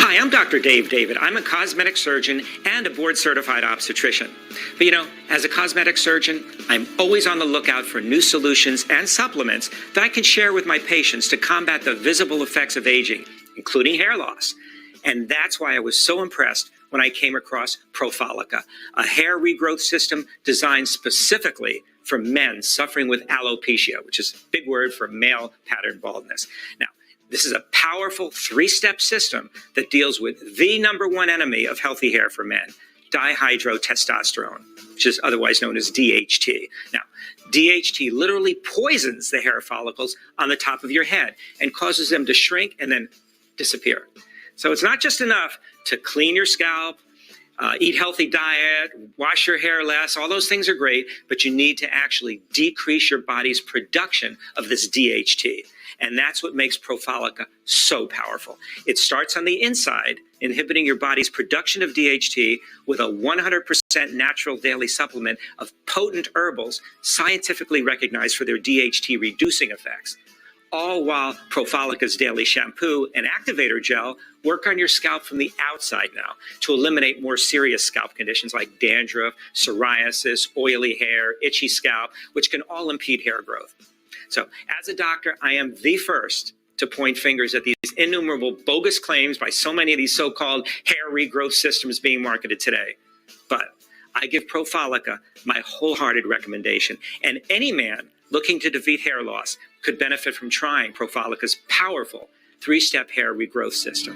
Hi, I'm Dr. Dave David. I'm a cosmetic surgeon and a board-certified obstetrician. But you know, as a cosmetic surgeon, I'm always on the lookout for new solutions and supplements that I can share with my patients to combat the visible effects of aging, including hair loss. And that's why I was so impressed when I came across Profolica, a hair regrowth system designed specifically for men suffering with alopecia, which is a big word for male pattern baldness. Now, this is a powerful three-step system that deals with the #1 enemy of healthy hair for men, dihydrotestosterone, which is otherwise known as DHT. Now, DHT literally poisons the hair follicles on the top of your head and causes them to shrink and then disappear. So it's not just enough to clean your scalp, eat healthy diet, wash your hair less, all those things are great, but you need to actually decrease your body's production of this DHT. And that's what makes Profolica so powerful. It starts on the inside, inhibiting your body's production of DHT with a 100% natural daily supplement of potent herbals scientifically recognized for their DHT reducing effects. All while Profolica's daily shampoo and activator gel work on your scalp from the outside now to eliminate more serious scalp conditions like dandruff, psoriasis, oily hair, itchy scalp, which can all impede hair growth. So as a doctor, I am the first to point fingers at these innumerable bogus claims by so many of these so-called hair regrowth systems being marketed today. But I give Profolica my wholehearted recommendation, and any man looking to defeat hair loss could benefit from trying Profolica's powerful three-step hair regrowth system.